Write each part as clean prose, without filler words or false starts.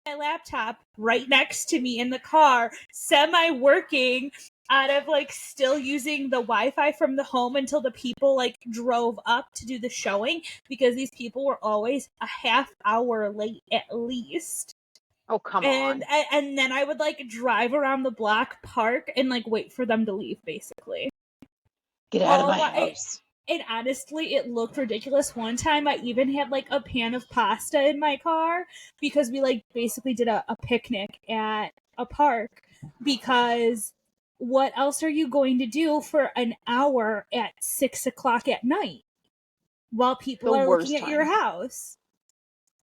my laptop right next to me in the car, semi-working out of like still using the Wi-Fi from the home until the people like drove up to do the showing, because these people were always a half hour late at least. Oh, come on. And then I would like drive around the block, park, and like wait for them to leave, basically. Get out of my house. And honestly, it looked ridiculous. One time I even had like a pan of pasta in my car because we like basically did a picnic at a park, because what else are you going to do for an hour at 6:00 at night while people are looking at your house?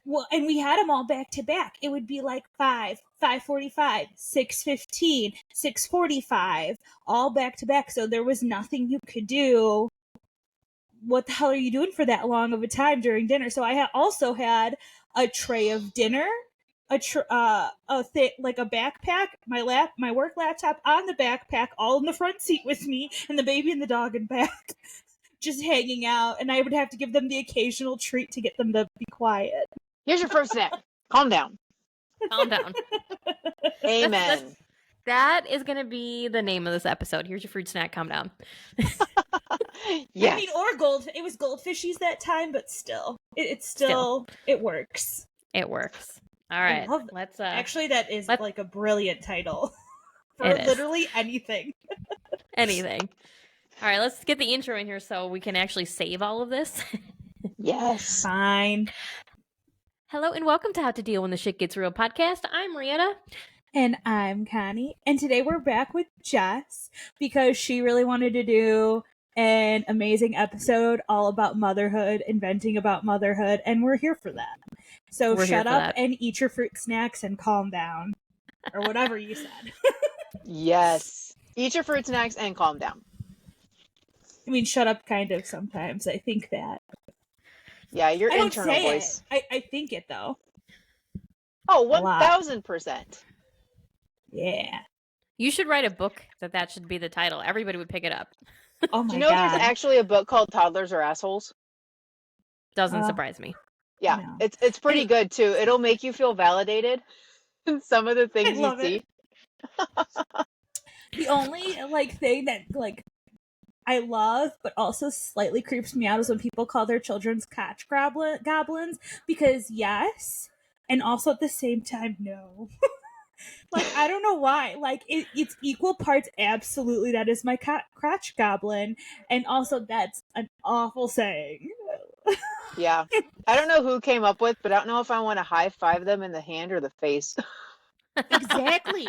Well, and we had them all back to back. It would be like 5:45, 6:15, 6:45, all back to back. So there was nothing you could do. What the hell are you doing for that long of a time during dinner? So I also had a tray of dinner, like a backpack, my work laptop on the backpack, all in the front seat with me, and the baby and the dog in back, just hanging out. And I would have to give them the occasional treat to get them to be quiet. Here's your fruit snack. Calm down. Calm down. Amen. That is going to be the name of this episode. Here's your fruit snack. Calm down. Yes. I mean, it was goldfishies that time, but still. It works. It works. All right. Let's actually, that is like a brilliant title for literally anything. Anything. All right, let's get the intro in here so we can actually save all of this. Yes. Fine. Hello and welcome to How to Deal When the Shit Gets Real podcast. I'm Marietta. And I'm Connie. And today we're back with Jess because she really wanted to do an amazing episode all about motherhood, inventing about motherhood, and we're here for that. So shut up and eat your fruit snacks and calm down. Or whatever you said. Yes. Eat your fruit snacks and calm down. I mean, shut up kind of sometimes. I think that. Yeah, your internal voice. I think it, though. Oh, 1,000%. Yeah. You should write a book that should be the title. Everybody would pick it up. Oh my God. Do you know there's actually a book called Toddlers Are Assholes? Doesn't surprise me. Yeah, no. It's pretty good, too. It'll make you feel validated in some of the things you see. The only, thing that, I love, but also slightly creeps me out is when people call their children's catch goblins, because yes, and also at the same time, no. I don't know why. It's equal parts, absolutely, that is my crotch goblin, and also that's an awful saying. Yeah. I don't know who came up with, but I don't know if I want to high-five them in the hand or the face. Exactly.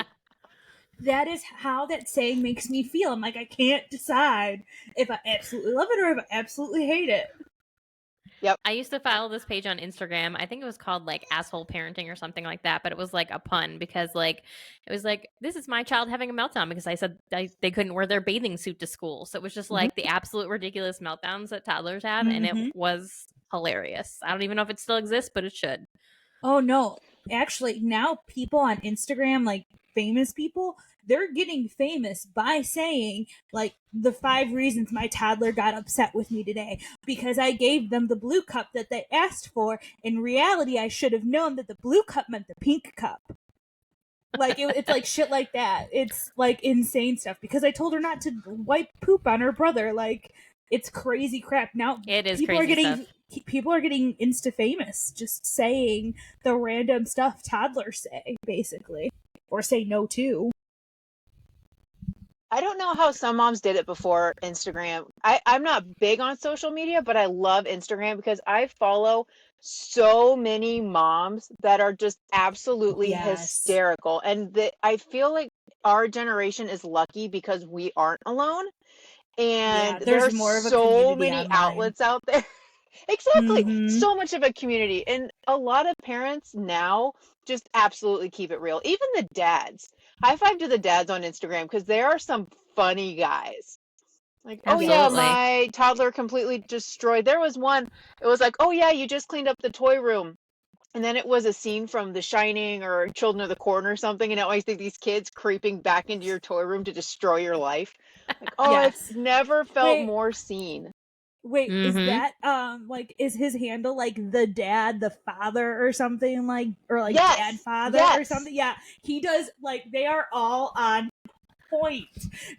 That is how that saying makes me feel. I'm like, I can't decide if I absolutely love it or if I absolutely hate it. Yep. I used to follow this page on Instagram. I think it was called asshole parenting or something like that, but it was a pun because it was this is my child having a meltdown because I said they couldn't wear their bathing suit to school. So it was just the absolute ridiculous meltdowns that toddlers have. And it was hilarious. I don't even know if it still exists, but it should. Oh no. Actually, now people on Instagram, famous people, they're getting famous by saying the 5 reasons my toddler got upset with me today because I gave them the blue cup that they asked for. In reality, I should have known that the blue cup meant the pink cup. It's shit like that. It's insane stuff because I told her not to wipe poop on her brother. It's crazy crap. Now it is people crazy are getting stuff. People are getting insta famous just saying the random stuff toddlers say, basically, or say no to. I don't know how some moms did it before Instagram. I'm not big on social media, but I love Instagram because I follow so many moms that are just absolutely hysterical. And I feel like our generation is lucky because we aren't alone. And there's more of so many outlets out there. Exactly. So much of a community. And a lot of parents now just absolutely keep it real. Even the dads. High five to the dads on Instagram because there are some funny guys. Absolutely. Oh yeah, my toddler completely destroyed. There was one, it was oh yeah, you just cleaned up the toy room. And then it was a scene from The Shining or Children of the Corn or something. And I always think these kids creeping back into your toy room to destroy your life. I've never felt more seen. Wait, is that like, is his handle like the dad, the father or something, like, or like Yes. dad father or something? Yeah, he does, like, they are all on point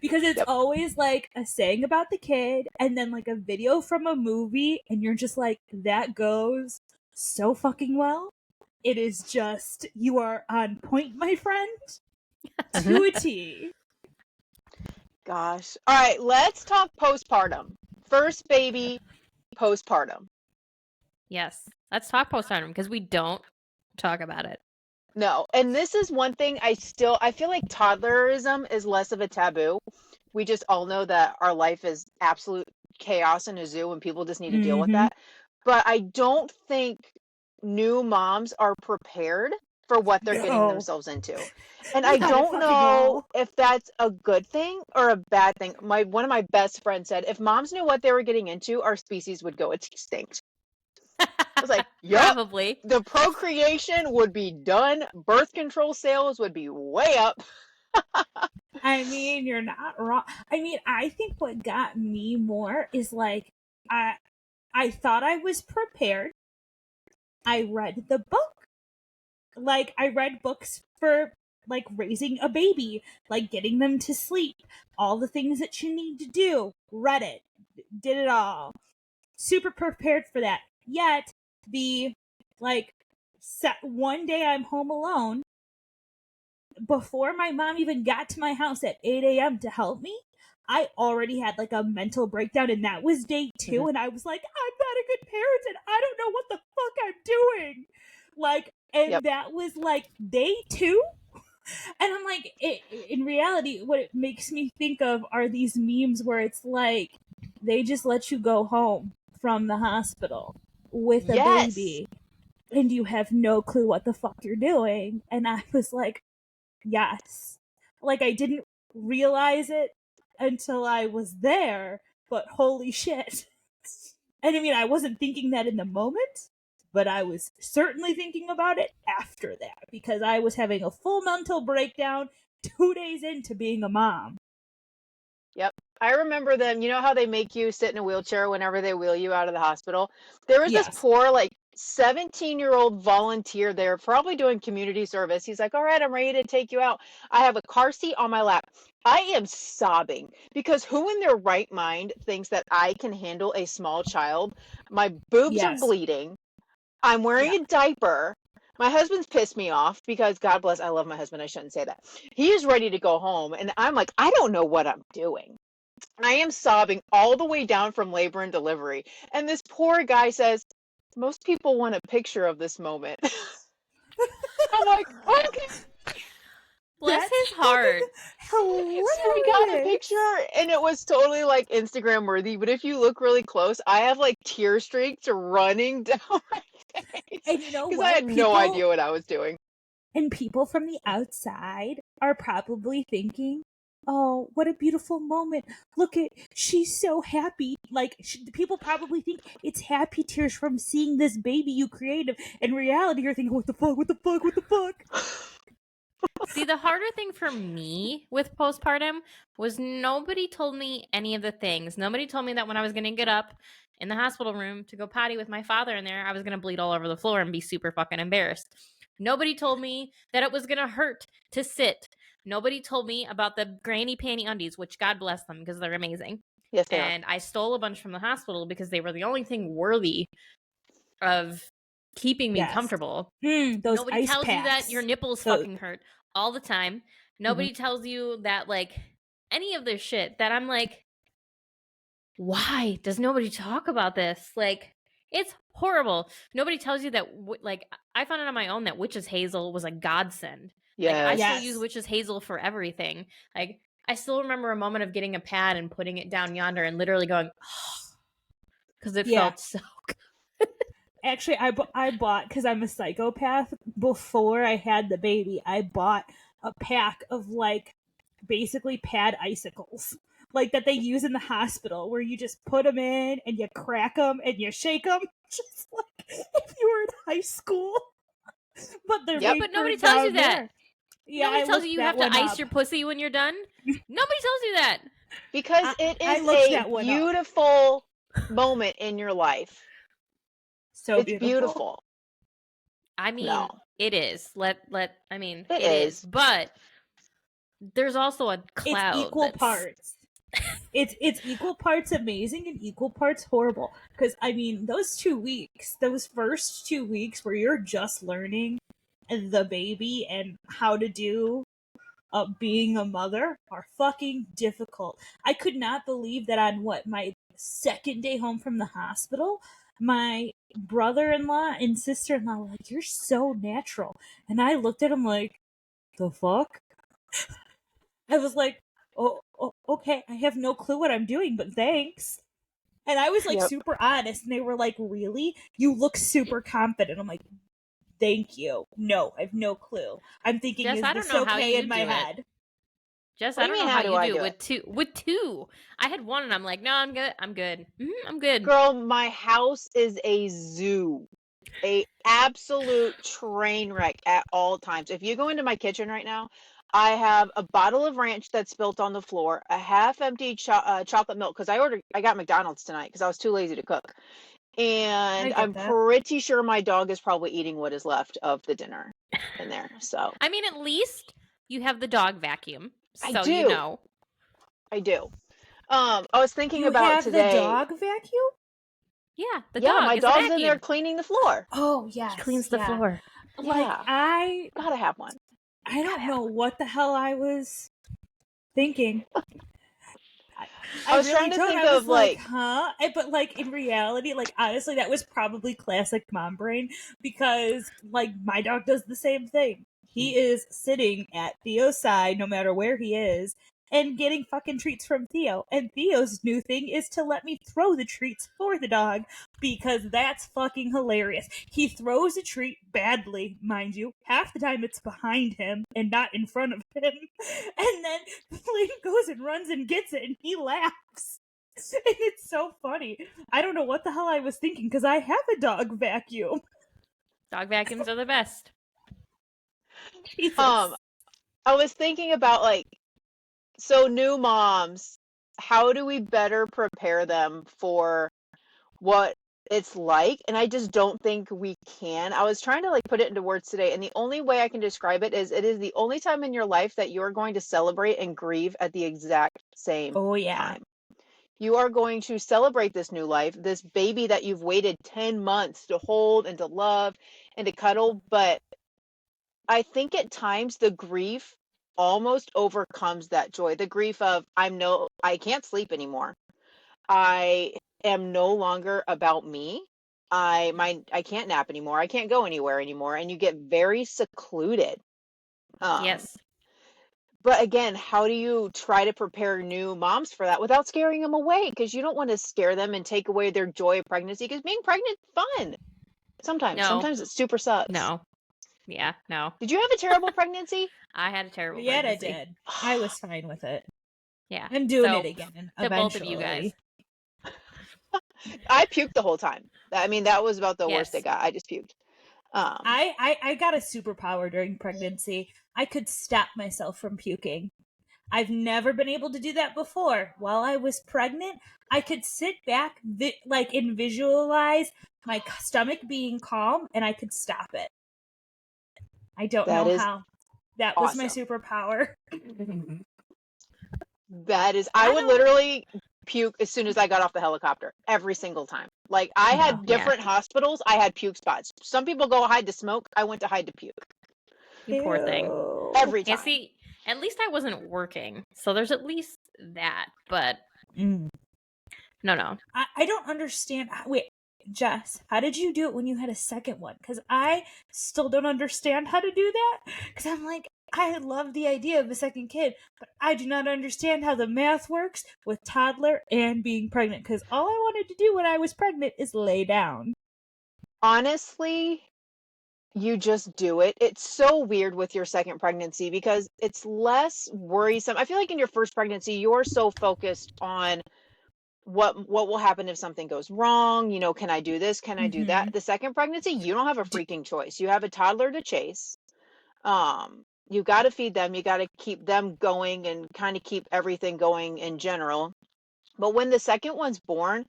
because it's always like a saying about the kid and then like a video from a movie, and you're just like, that goes so fucking well. It is just, you are on point, my friend. To a T. Gosh. All right, let's talk postpartum. First baby, postpartum. Yes. Let's talk postpartum because we don't talk about it. No. And this is one thing I feel like toddlerism is less of a taboo. We just all know that our life is absolute chaos in a zoo and people just need to deal with that. But I don't think new moms are prepared for what they're getting themselves into. And I don't know if that's a good thing or a bad thing. One of my best friends said, if moms knew what they were getting into, our species would go extinct. I was like, yep, probably. The procreation would be done. Birth control sales would be way up. I mean, you're not wrong. I mean, I think what got me more is like, I thought I was prepared. I read the book. Like, I read books for like raising a baby, like getting them to sleep, all the things that you need to do. Read it, did it all. Super prepared for that. Yet the like one day I'm home alone, before my mom even got to my house at 8 a.m. to help me, I already had like a mental breakdown, and that was day 2, and I was like, I'm not a good parent and I don't know what the fuck I'm doing. Like, and that was like day 2. And I'm like, in reality, what it makes me think of are these memes where it's like, they just let you go home from the hospital with a baby and you have no clue what the fuck you're doing. And I was like, yes. Like, I didn't realize it until I was there, but holy shit. And I mean, I wasn't thinking that in the moment, but I was certainly thinking about it after that, because I was having a full mental breakdown 2 days into being a mom. Yep. I remember them. You know how they make you sit in a wheelchair whenever they wheel you out of the hospital? There was this poor, like, 17-year-old volunteer there, probably doing community service. He's like, all right, I'm ready to take you out. I have a car seat on my lap. I am sobbing because who in their right mind thinks that I can handle a small child? My boobs are bleeding. I'm wearing a diaper. My husband's pissed me off because, God bless, I love my husband. I shouldn't say that. He is ready to go home. And I'm like, I don't know what I'm doing. I am sobbing all the way down from labor and delivery. And this poor guy says, most people want a picture of this moment. I'm like, okay. Bless his heart. Hilarious. So we got a picture and it was totally like Instagram worthy. But if you look really close, I have like tear streaks running down my face. And you know what? Because I had no idea what I was doing. And people from the outside are probably thinking, oh, what a beautiful moment. Look at, she's so happy. Like, people probably think it's happy tears from seeing this baby you created. In reality, you're thinking, what the fuck, what the fuck, what the fuck? See, the harder thing for me with postpartum was nobody told me any of the things. Nobody told me that when I was going to get up in the hospital room to go potty with my father in there, I was going to bleed all over the floor and be super fucking embarrassed. Nobody told me that it was going to hurt to sit. Nobody told me about the granny panty undies, which God bless them because they're amazing. Yes, they are. I stole a bunch from the hospital because they were the only thing worthy of keeping me comfortable. Those Nobody ice tells packs. you that your nipples fucking hurt all the time. Nobody tells you that, like, any of this shit that I'm like, why does nobody talk about this? Like, it's horrible. Nobody tells you that, like, I found out on my own that witch's hazel was a godsend. Like, I still use witch's hazel for everything. Like, I still remember a moment of getting a pad and putting it down yonder and literally going, oh, because it felt so good. Actually, I bought, because I'm a psychopath, before I had the baby, I bought a pack of, like, basically pad icicles. Like, that they use in the hospital, where you just put them in, and you crack them, and you shake them, just like if you were in high school. But they're but nobody tells you that. Nobody tells you have to ice your pussy when you're done. Nobody tells you that. Because it is a beautiful moment in your life. So It's beautiful. I mean, No. it is. I mean, It it is. is. But there's also a cloud. It's equal parts. It's equal parts amazing and equal parts horrible. Because I mean, those first 2 weeks where you're just learning the baby and how to do being a mother are fucking difficult. I could not believe that on my second day home from the hospital, my brother-in-law and sister-in-law were like, "You're so natural," and I looked at him like, "The fuck." I was like, oh, okay, I have no clue what I'm doing, but thanks. And I was like super honest, and they were like, "Really? You look super confident." I'm like, "Thank you. No, I have no clue. I'm thinking, Jess, is I don't this know how okay you in my do it. head?" Jess, What I do you don't mean, know how how do you I do do it it? with two. I had one, and I'm like, no, I'm good. I'm good. I'm good. Girl, my house is a zoo. A absolute train wreck at all times. If you go into my kitchen right now, I have a bottle of ranch that's spilt on the floor, a half-empty chocolate milk because I got McDonald's tonight because I was too lazy to cook, and get I'm that. pretty sure my dog is probably eating what is left of the dinner in there. So I mean, at least you have the dog vacuum, I so do. you know. I do. I was thinking You about have the today. dog vacuum? Yeah, the Yeah, dog my is a dog's in there vacuum. cleaning the floor. Oh yes, He cleans the floor. Like Yeah. I Gotta have one. don't know what the hell I was thinking. I was really trying to don't. think I was of like, huh? But like in reality, like honestly, that was probably classic mom brain because like my dog does the same thing. He is sitting at Theo's side no matter where he is and getting fucking treats from Theo. And Theo's new thing is to let me throw the treats for the dog because that's fucking hilarious. He throws a treat badly, mind you. Half the time it's behind him and not in front of him. And then Flynn goes and runs and gets it and he laughs. And it's so funny. I don't know what the hell I was thinking because I have a dog vacuum. Dog vacuums are the best. Jesus. I was thinking about so new moms, how do we better prepare them for what it's like? And I just don't think we can. I was trying to put it into words today, and the only way I can describe it is the only time in your life that you're going to celebrate and grieve at the exact same time. You are going to celebrate this new life, this baby that you've waited 10 months to hold and to love and to cuddle, but I think at times the grief almost overcomes that joy. The grief of I can't sleep anymore. I am no longer about me. I can't nap anymore. I can't go anywhere anymore, and you get very secluded. Yes. But again, how do you try to prepare new moms for that without scaring them away? Because you don't want to scare them and take away their joy of pregnancy. Because being pregnant is fun. No. Sometimes it super sucks. No. Yeah, no. Did you have a terrible pregnancy? I had a terrible Yeah, I pregnancy. did. I was fine with it. Yeah. I'm doing it again. To Eventually. both of you guys. I puked the whole time. I mean, that was about the worst Yes. it got. I just puked. I got a superpower during pregnancy. I could stop myself from puking. I've never been able to do that before. While I was pregnant, I could sit back and visualize my stomach being calm and I could stop it. I don't know how. That was my superpower. That is, I would literally puke as soon as I got off the helicopter every single time. I had different hospitals. I had puke spots. Some people go hide to smoke. I went to hide to puke. You poor thing. Every time. Yeah, see, at least I wasn't working. So there's at least that. But no. I don't understand. Wait, Jess, how did you do it when you had a second one? Because I still don't understand how to do that. Because I'm like, I love the idea of a second kid, but I do not understand how the math works with toddler and being pregnant. Because all I wanted to do when I was pregnant is lay down. Honestly, you just do it. It's so weird with your second pregnancy because it's less worrisome. I feel like in your first pregnancy, you're so focused on what will happen if something goes wrong. Can I do this? Can I do that? The second pregnancy, you don't have a freaking choice. You have a toddler to chase. You got to feed them. You got to keep them going and kind of keep everything going in general. But when the second one's born,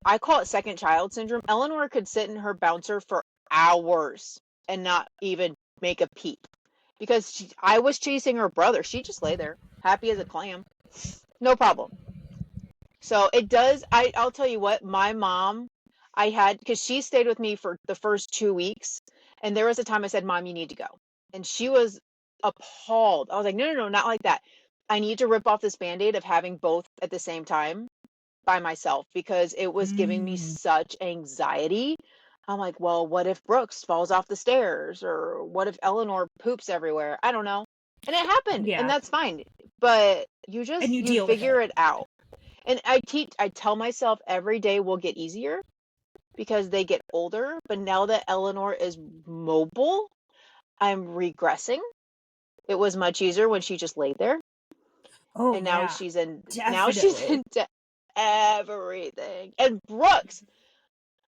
I call it second child syndrome. Eleanor could sit in her bouncer for hours and not even make a peep because I was chasing her brother. She just lay there, happy as a clam, no problem. So it does. I'll tell you what, my mom, because she stayed with me for the first 2 weeks, and there was a time I said, "Mom, you need to go," and she was appalled. I was like, "No, no, no, not like that. I need to rip off this Band-Aid of having both at the same time by myself because it was giving me such anxiety." I'm like, well, what if Brooks falls off the stairs, or what if Eleanor poops everywhere? I don't know. And it happened, and that's fine. But you deal with figure it out. And I tell myself every day will get easier because they get older. But now that Eleanor is mobile, I'm regressing. It was much easier when she just laid there. Oh, and yeah. now she's into everything. And Brooks,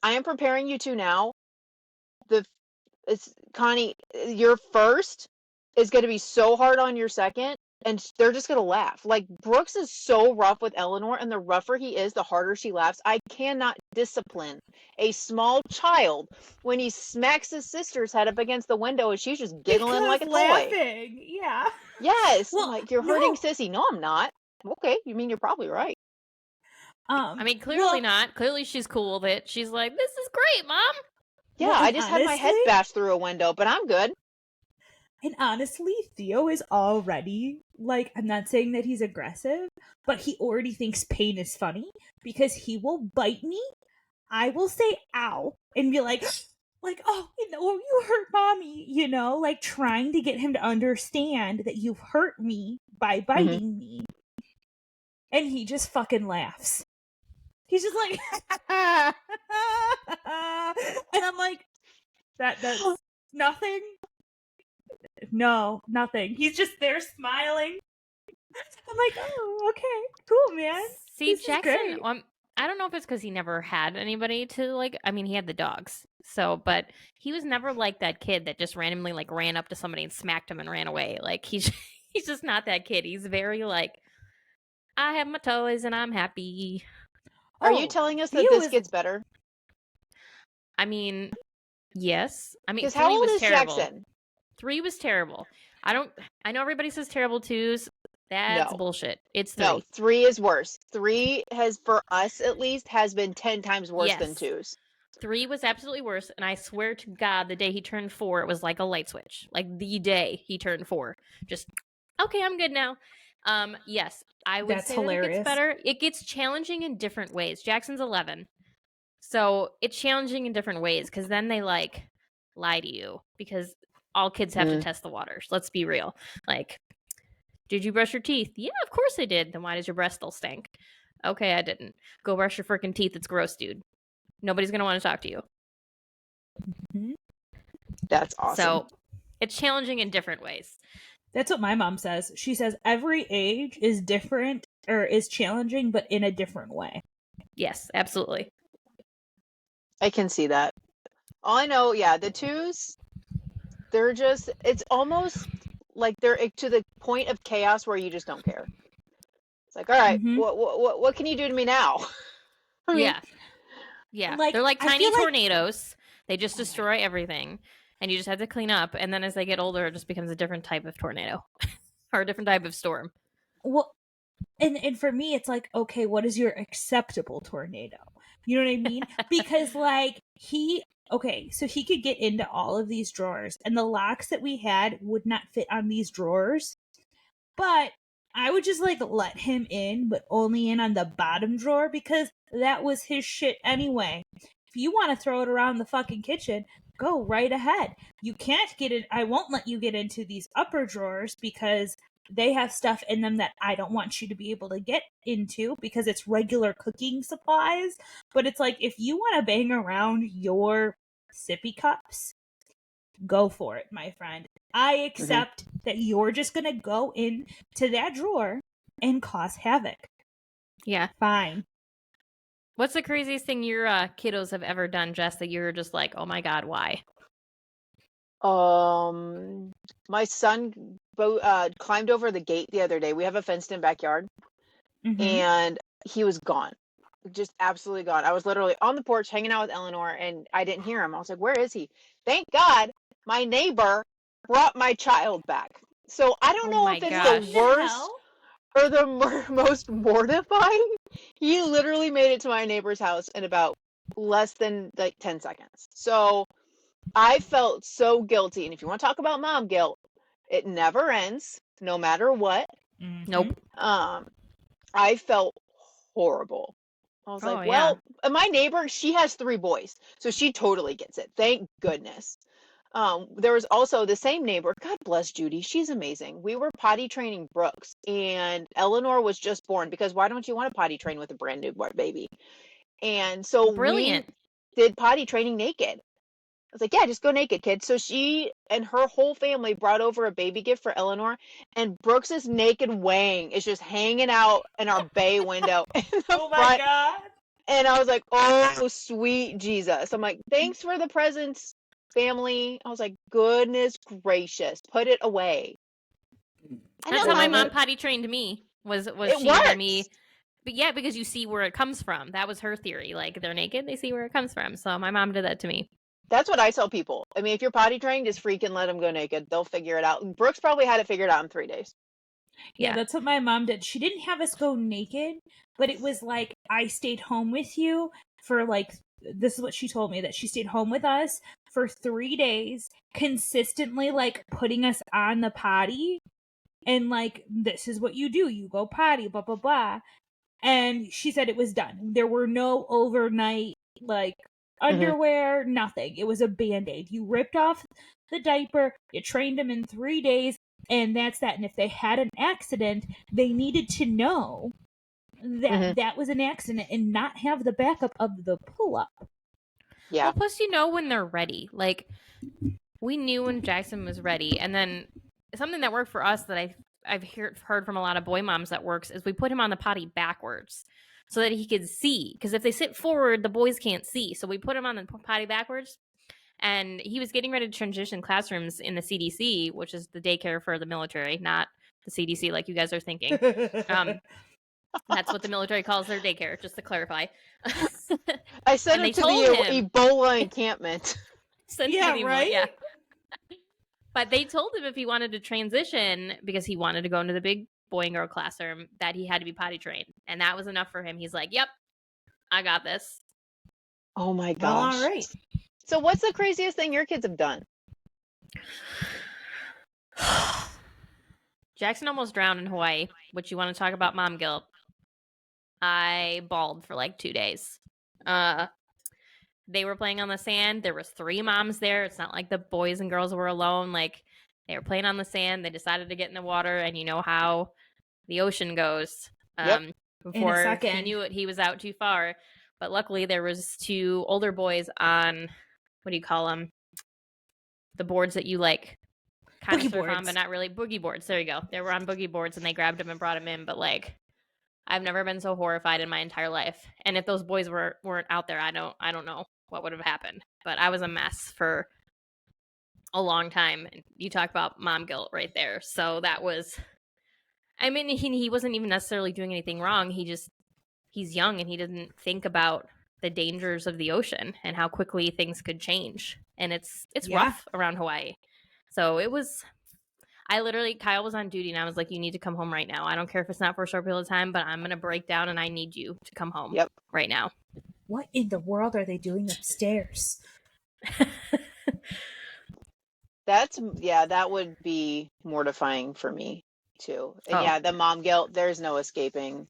I am preparing you to now. Connie, your first is going to be so hard on your second, and they're just going to laugh. Like, Brooks is so rough with Eleanor, and the rougher he is, the harder she laughs. I cannot discipline a small child when he smacks his sister's head up against the window and she's just giggling like a laughing. toy. Yeah. Yes. Well, I'm like, you're hurting Sissy. No, I'm not. Okay, you mean you're probably right. I mean, clearly not. Clearly she's cool with it. She's like, this is great, Mom. Yeah, I just had my head bashed through a window, but I'm good. And honestly, Theo is already, like, I'm not saying that he's aggressive, but he already thinks pain is funny because he will bite me. I will say ow and be like, oh, you hurt mommy, like trying to get him to understand that you've hurt me by biting me. And he just fucking laughs. He's just like, and I'm like, that's nothing. No, nothing. He's just there smiling. I'm like, oh, okay, cool, man. See, Jackson, I don't know if it's because he never had anybody to, like, I mean, he had the dogs, but he was never like that kid that just randomly, like, ran up to somebody and smacked him and ran away. Like, he's just not that kid. He's very, like, I have my toys and I'm happy. Are you telling us that this gets better? I mean, yes. I mean, 3 was terrible. Jackson? 3 was terrible. I know everybody says terrible 2s. That's bullshit. It's 3. No, 3 is worse. 3 has, for us at least, has been 10 times worse than 2s. 3 was absolutely worse, and I swear to God, the day he turned 4, it was like a light switch. Like, the day he turned 4. Just, okay, I'm good now. Yes, I would say hilarious. That it gets better. It gets challenging in different ways. Jackson's 11. So it's challenging in different ways, because then they, like, lie to you, because all kids have to test the waters. Let's be real. Like, did you brush your teeth? Yeah, of course I did. Then why does your breath still stink? Okay, I didn't. Go brush your freaking teeth. It's gross, dude. Nobody's going to want to talk to you. Mm-hmm. That's awesome. So it's challenging in different ways. That's what my mom says. She says every age is different or is challenging, but in a different way. Yes, absolutely. I can see that. All I know, the 2s, they're just, it's almost like they're to the point of chaos where you just don't care. It's like, all right, what can you do to me now? I mean, yeah. Like, they're like tiny tornadoes. They just destroy everything, and you just have to clean up. And then as they get older, it just becomes a different type of tornado or a different type of storm. Well, and for me, it's like, okay, what is your acceptable tornado? You know what I mean? Because so he could get into all of these drawers, and the locks that we had would not fit on these drawers. But I would just let him in, but only in on the bottom drawer because that was his shit anyway. If you want to throw it around the fucking kitchen, go right ahead. You can't get it. I won't let you get into these upper drawers because they have stuff in them that I don't want you to be able to get into because it's regular cooking supplies. But it's like, if you want to bang around your sippy cups, go for it, my friend. I accept that you're just going to go into that drawer and cause havoc. Yeah. Fine. What's the craziest thing your kiddos have ever done, Jess, that you're just like, oh my God, why? My son climbed over the gate the other day. We have a fenced-in backyard, and he was gone. just absolutely gone. I was literally on the porch hanging out with Eleanor, and I didn't hear him. I was like, where is he? Thank God my neighbor brought my child back. So I don't Oh know my if it's gosh. the worst or the most mortifying. He literally made it to my neighbor's house in about less than like 10 seconds. So I felt so guilty. And if you want to talk about mom guilt, it never ends, no matter what. Nope. I felt horrible. I was Oh, like, yeah. well, my neighbor, she has 3 boys, so she totally gets it. Thank goodness. There was also the same neighbor. God bless Judy. She's amazing. We were potty training Brooks, and Eleanor was just born because why don't you want to potty train with a brand new baby? And so Brilliant. we did potty training naked. I was like, yeah, just go naked, kid. So she and her whole family brought over a baby gift for Eleanor, and Brooks's naked wang is just hanging out in our bay window in the Oh my front. God. And I was like, oh, sweet Jesus. I'm like, thanks for the presents, family. I was like, goodness gracious, put it away. That's how my mom potty trained me. Was she had me? But yeah, because you see where it comes from. That was her theory. Like, they're naked, they see where it comes from. So my mom did that to me. That's what I tell people. I mean, if you're potty trained, just freaking let them go naked. They'll figure it out. Brooks probably had it figured out in 3 days. Yeah, that's what my mom did. She didn't have us go naked, but it was like, I stayed home with you for like, this is what she told me, that she stayed home with us for 3 days, consistently like putting us on the potty. And like, this is what you do. You go potty, blah, blah, blah. And she said it was done. There were no overnight, like, underwear, nothing. It was a Band-Aid. You ripped off the diaper, you trained them in 3 days, and that's that. And if they had an accident, they needed to know that that was an accident and not have the backup of the pull-up. Yeah. Well, plus, you know when they're ready. Like, we knew when Jackson was ready. And then something that worked for us that I've heard from a lot of boy moms that works is we put him on the potty backwards so that he could see. Because if they sit forward, the boys can't see. So we put him on the potty backwards. And he was getting ready to transition classrooms in the CDC, which is the daycare for the military, not the CDC like you guys are thinking. That's what the military calls their daycare, just to clarify. I sent him to the Ebola encampment. Yeah, right? Yeah. But they told him if he wanted to transition, because he wanted to go into the big boy and girl classroom, that he had to be potty trained. And that was enough for him. He's like, yep, I got this. Oh my gosh. All right. So what's the craziest thing your kids have done? Jackson almost drowned in Hawaii, which you want to talk about mom guilt. I bawled for like 2 days. They were playing on the sand. There was 3 moms there. It's not like the boys and girls were alone. Like, they were playing on the sand. They decided to get in the water, and you know how the ocean goes. Before he knew it, he was out too far. But luckily, there was 2 older boys on, what do you call them? The boards that you like kind of surf on, but not really. Boogie boards. There you go. They were on boogie boards, and they grabbed him and brought him in. But like, I've never been so horrified in my entire life. And if those boys weren't out there, I don't know what would have happened. But I was a mess for a long time. You talk about mom guilt right there. So that was, I mean, he wasn't even necessarily doing anything wrong. He's young and he didn't think about the dangers of the ocean and how quickly things could change. And it's rough around Hawaii. So it was, Kyle was on duty and I was like, you need to come home right now. I don't care if it's not for a short period of time, but I'm going to break down and I need you to come home right now. What in the world are they doing upstairs? That would be mortifying for me too. And the mom guilt, there's no escaping.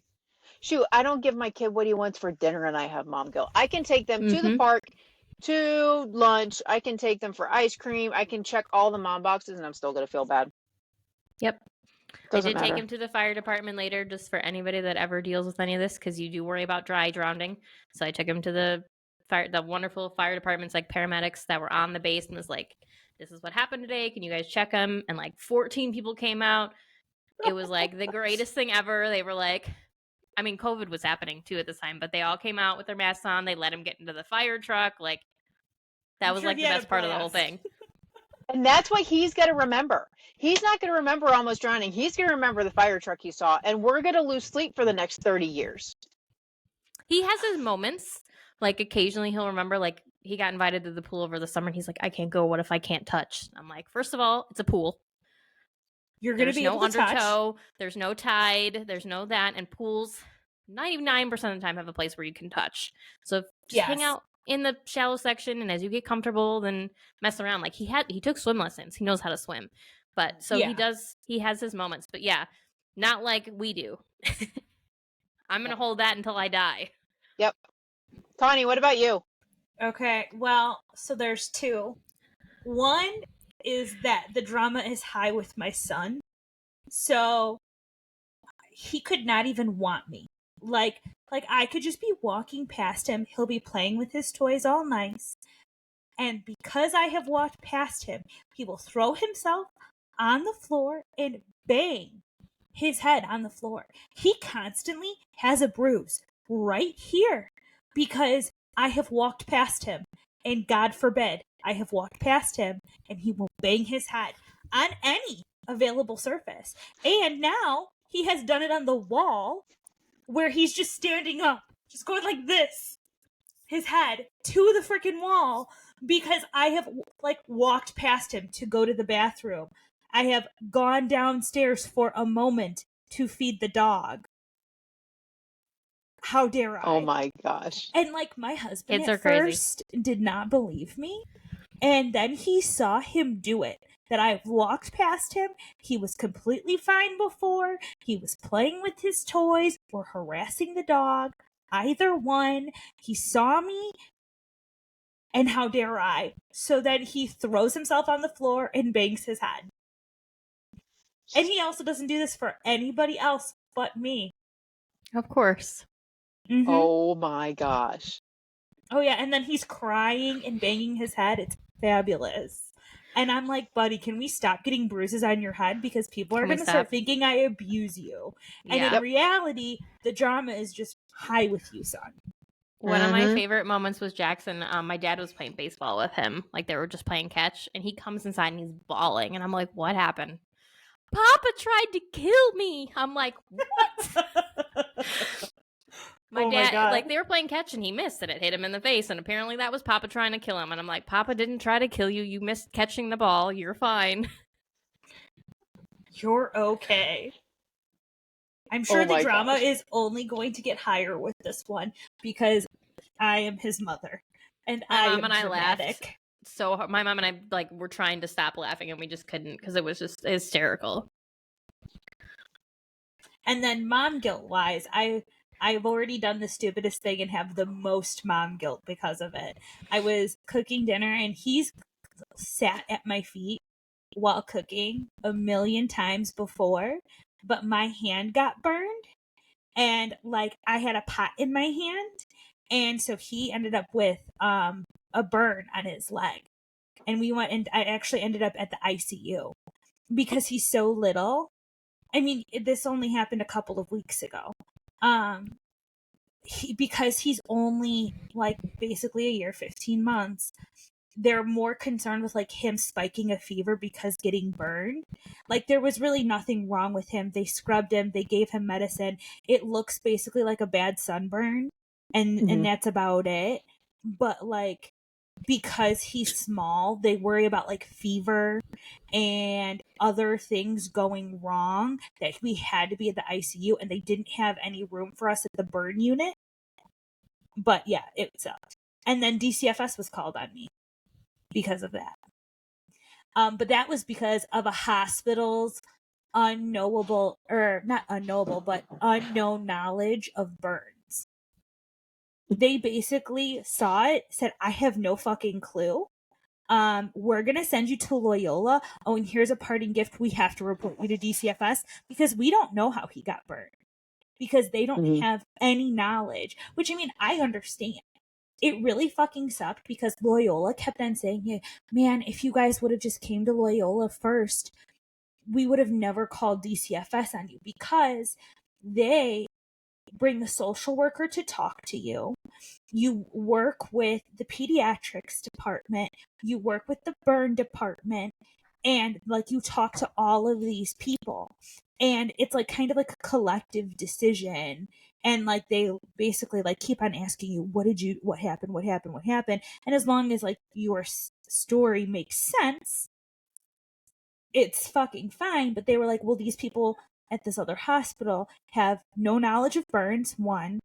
Shoot, I don't give my kid what he wants for dinner and I have mom guilt. I can take them to the park, to lunch. I can take them for ice cream. I can check all the mom boxes and I'm still going to feel bad. Yep. I did take him to the fire department later, just for anybody that ever deals with any of this, because you do worry about dry drowning. So I took him to the wonderful fire departments, like paramedics that were on the base, and was like, this is what happened today. Can you guys check him? And like 14 people came out. It was like the greatest thing ever. They were like, I mean, COVID was happening too at this time, but they all came out with their masks on. They let him get into the fire truck. Like, that was like the best part of the whole thing. And that's what he's going to remember. He's not going to remember almost drowning. He's going to remember the fire truck he saw, and we're going to lose sleep for the next 30 years. He has his moments. Like occasionally he'll remember, like he got invited to the pool over the summer and he's like, I can't go. What if I can't touch? I'm like, first of all, it's a pool. You're going to There's be no able to touch. undertow. There's no tide. There's no that. And pools, 99% of the time, have a place where you can touch. So just hang Yes. out in the shallow section, and as you get comfortable, then mess around. Like he took swim lessons. He knows how to swim. But so Yeah. he has his moments. But yeah, not like we do. I'm going to hold that until I die. Yep. Connie, what about you? Okay, well, so there's two. One is that the drama is high with my son. So he could not even want me. Like I could just be walking past him, he'll be playing with his toys all nice. And because I have walked past him, he will throw himself on the floor and bang his head on the floor. He constantly has a bruise right here because I have walked past him. And God forbid, I have walked past him and he will bang his head on any available surface. And now he has done it on the wall where he's just standing up, just going like this, his head to the freaking wall because I have walked past him to go to the bathroom. I have gone downstairs for a moment to feed the dog. How dare I? Oh my gosh. And my husband Kids at are crazy. first did not believe me. And then he saw him do it. That I walked past him. He was completely fine before. He was playing with his toys or harassing the dog. Either one. He saw me. And how dare I? So then he throws himself on the floor and bangs his head. And he also doesn't do this for anybody else but me. Of course. Mm-hmm. Oh my gosh. Oh yeah, and then he's crying and banging his head. It's fabulous. And I'm like, buddy, can we stop getting bruises on your head? Because people are going to start thinking I abuse you. And in reality, the drama is just high with you, son. One of my favorite moments was Jackson. My dad was playing baseball with him. Like they were just playing catch. And he comes inside and he's bawling. And I'm like, what happened? Papa tried to kill me. I'm like, what? My dad, they were playing catch and he missed and it hit him in the face. And apparently that was Papa trying to kill him. And I'm like, Papa didn't try to kill you. You missed catching the ball. You're fine. You're okay. I'm sure the drama is only going to get higher with this one because I am his mother. And my I mom and I dramatic. laughed so hard. My mom and I were trying to stop laughing and we just couldn't because it was just hysterical. And then mom guilt wise, I've already done the stupidest thing and have the most mom guilt because of it. I was cooking dinner and he's sat at my feet while cooking a million times before, but my hand got burned and I had a pot in my hand, and so he ended up with a burn on his leg. And we went and I actually ended up at the ICU because he's so little. I mean, this only happened a couple of weeks ago. Because he's only basically a year, 15 months, they're more concerned with him spiking a fever because getting burned. There was really nothing wrong with him. They scrubbed him, they gave him medicine. It looks basically like a bad sunburn, and that's about it. But because he's small, they worry about fever and other things going wrong that we had to be at the ICU, and they didn't have any room for us at the burn unit. But yeah, it sucked. And then DCFS was called on me because of that. But that was because of a hospital's unknown knowledge of burns. They basically saw it, said, I have no fucking clue. We're going to send you to Loyola. Oh, and here's a parting gift. We have to report you to DCFS because we don't know how he got burned. Because they don't have any knowledge. Which, I mean, I understand. It really fucking sucked because Loyola kept on saying, yeah, man, if you guys would have just came to Loyola first, we would have never called DCFS on you because they bring the social worker to talk to you. You work with the pediatrics department. You work with the burn department. and like you talk to all of these people, and it's like kind of like a collective decision, and like they basically like keep on asking you what happened, and as long as like your story makes sense, it's fucking fine. But they were like, well, these people at this other hospital have no knowledge of burns, one.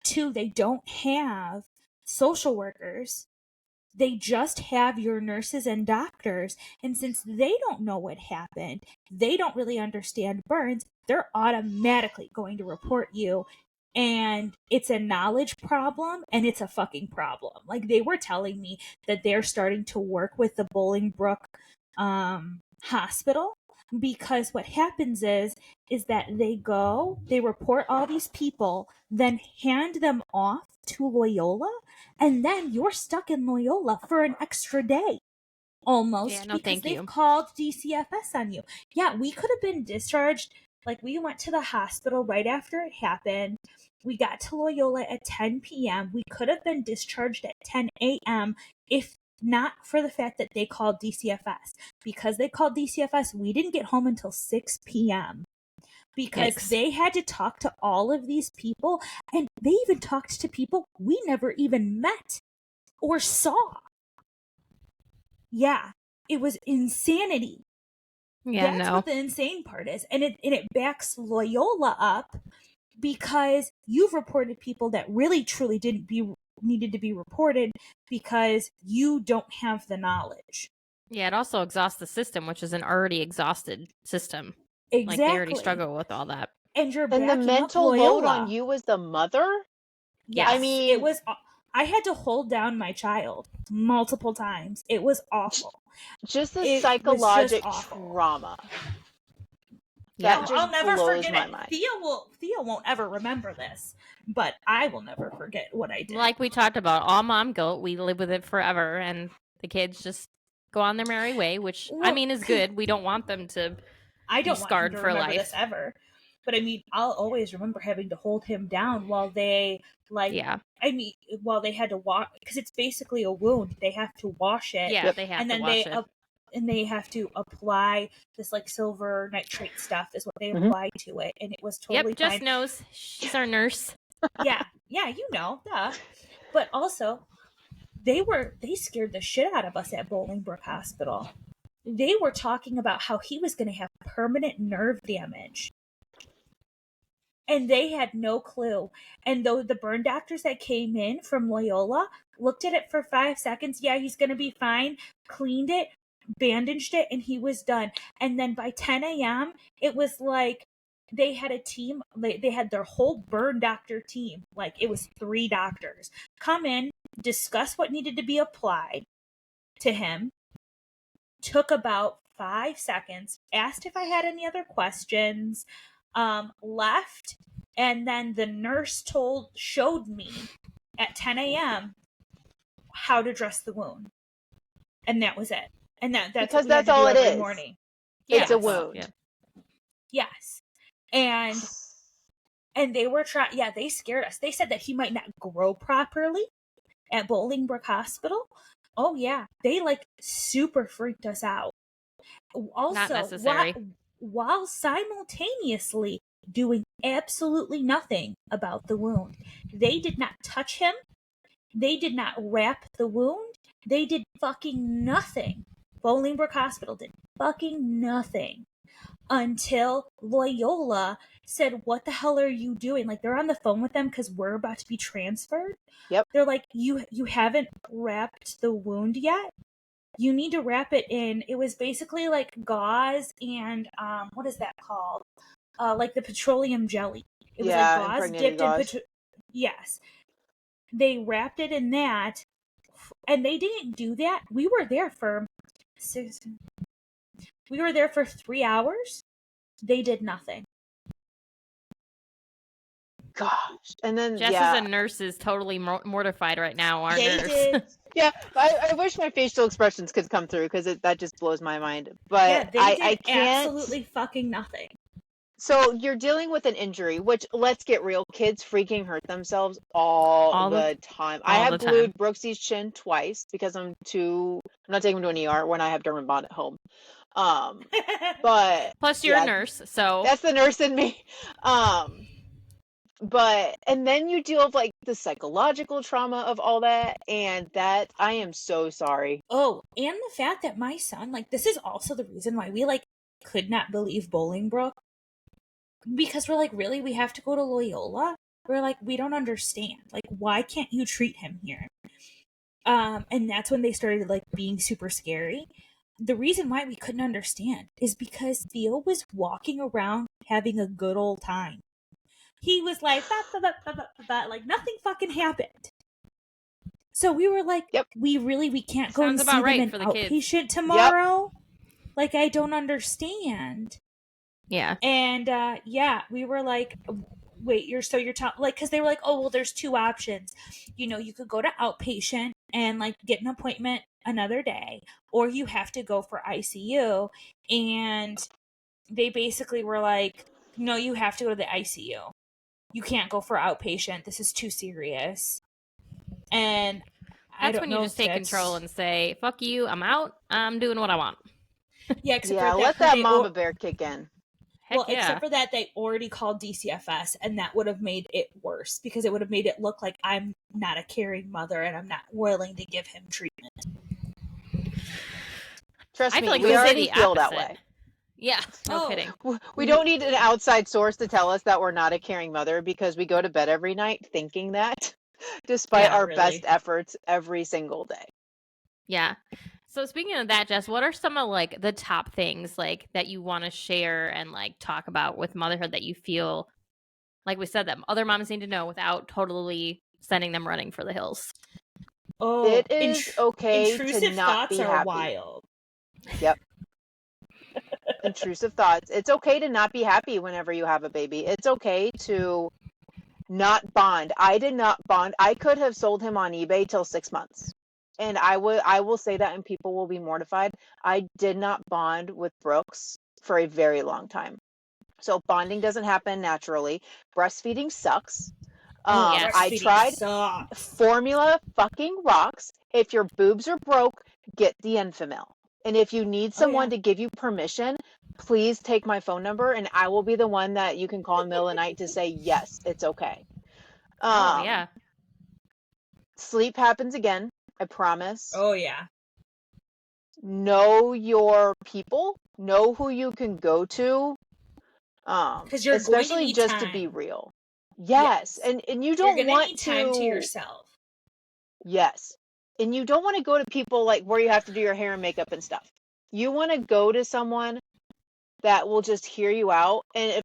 Two, they don't have social workers. They just have your nurses and doctors. And since they don't know what happened, they don't really understand burns, they're automatically going to report you. And it's a knowledge problem, and it's a fucking problem. Like, they were telling me that they're starting to work with the Bolingbrook hospital, because what happens is that they report all these people, then hand them off to Loyola, and then you're stuck in Loyola for an extra day almost. Yeah, no, because thank they've you. called DCFS on you. Yeah, we could have been discharged. Like, we went to the hospital right after it happened. We got to Loyola at 10 p.m. We could have been discharged at 10 a.m. if not for the fact that they called DCFS. Because they called DCFS, we didn't get home until 6 p.m. because Yikes. they had to talk to all of these people, and they even talked to people we never even met or saw. Yeah, it was insanity. Yeah, That's no. what the insane part is. And it backs Loyola up, because you've reported people that really truly needed to be reported because you don't have the knowledge. Yeah, it also exhausts the system, which is an already exhausted system. Exactly. Like, they already struggle with all that. And you're And the backing mental up Loyola. load on you as the mother? Yes, I mean, it was. I had to hold down my child multiple times. It was awful. Just the It was just psychological awful. trauma. Yeah. That just I'll never blows forget my it. mind. Theo won't ever remember this, but I will never forget what I did. Like we talked about, all mom guilt, we live with it forever, and the kids just go on their merry way, which, I mean, is good. We don't want them to I don't be want scarred him to for remember life. this ever. But I mean, I'll always remember having to hold him down while they, like, Yeah. I mean, while they had to wash, because it's basically a wound. They have to wash it. Yeah, they have and to then wash it. and they have to apply this like silver nitrate stuff is what they Mhm. apply to it, and it was totally Yep, Jess fine. knows. She's our nurse. Yeah, you know, duh. But also, they scared the shit out of us at Bolingbrook Hospital. They were talking about how he was going to have permanent nerve damage. And they had no clue. And though the burn doctors that came in from Loyola looked at it for 5 seconds, yeah, he's going to be fine, cleaned it, bandaged it, and he was done. And then by 10 a.m., it was like they had a team, they had their whole burn doctor team, like it was 3 doctors, come in, discuss what needed to be applied to him, took about 5 seconds, asked if I had any other questions, left, and then the nurse showed me at 10 a.m. how to dress the wound, and that was it. And that's Because what we had that's to do all it every is. morning. It's Yes. a wound. Yeah. Yes, and they were trying. Yeah, they scared us. They said that he might not grow properly at Bolingbrook Hospital. Oh yeah, they like super freaked us out. Also, Not necessary. while simultaneously doing absolutely nothing about the wound. They did not touch him. They did not wrap the wound. They did fucking nothing. Bolingbrook Hospital did fucking nothing until Loyola said, "What the hell are you doing?" Like, they're on the phone with them because we're about to be transferred. Yep. They're like, you haven't wrapped the wound yet? You need to wrap it in. It was basically like gauze and what is that called? Like the petroleum jelly. It was like gauze impregnated dipped in gauze. yes. They wrapped it in that, and they didn't do that. We were there for 3 hours. They did nothing. Gosh. And then Jess yeah. as a nurse is totally mortified right now. Our They nurse. did. Yeah, I wish my facial expressions could come through because that just blows my mind. But Yeah, they did I can't. absolutely fucking nothing. So you're dealing with an injury, which, let's get real, kids freaking hurt themselves all the time. I all have the glued time. Brooksy's chin twice because I'm not taking him to an ER when I have Dermabond at home. But Plus, you're a nurse, so that's the nurse in me. But, and then you deal with like the psychological trauma of all that, and that, I am so sorry. Oh, and the fact that my son, like, this is also the reason why we, like, could not believe Bolingbrook. Because we're like, really? We have to go to Loyola? We're like, we don't understand. Like, why can't you treat him here? And that's when they started, like, being super scary. The reason why we couldn't understand is because Theo was walking around having a good old time. He was like, like nothing fucking happened. So we were like, Yep. we can't go Sounds and about see right them in for the outpatient kids. tomorrow. Yep. Like, I don't understand. Yeah. And we were like, wait, you're talking, like, because they were like, oh, well, there's two options. You know, you could go to outpatient and like get an appointment another day, or you have to go for ICU. And they basically were like, no, you have to go to the ICU. You can't go for outpatient. This is too serious. And that's when you just take control and say, fuck you, I'm out. I'm doing what I want. Yeah, let that mama bear kick in. Heck yeah. Except for that, they already called DCFS, and that would have made it worse because it would have made it look like I'm not a caring mother and I'm not willing to give him treatment. Trust me, we already feel that way. Yeah, no kidding. We don't need an outside source to tell us that we're not a caring mother, because we go to bed every night thinking that, despite our best efforts every single day. Yeah. So speaking of that, Jess, what are some of like the top things like that you want to share and like talk about with motherhood that you feel, like we said, that other moms need to know without totally sending them running for the hills? Oh, it is okay to not be happy. Intrusive thoughts are wild. Yep. Intrusive thoughts. It's okay to not be happy whenever you have a baby. It's okay to not bond. I did not bond. I could have sold him on eBay till 6 months. And I will say that, and people will be mortified. I did not bond with Brooks for a very long time. So bonding doesn't happen naturally. Breastfeeding sucks. I tried. Formula fucking rocks. If your boobs are broke, get the Enfamil. And if you need someone to give you permission, please take my phone number, and I will be the one that you can call in the middle of the night to say, yes, it's okay. Sleep happens again. I promise. Oh, yeah. Know your people. Know who you can go to. Because you're especially going to just time. To be real. Yes. And you don't want to time to yourself. Yes. And you don't want to go to people like where you have to do your hair and makeup and stuff. You want to go to someone that will just hear you out. And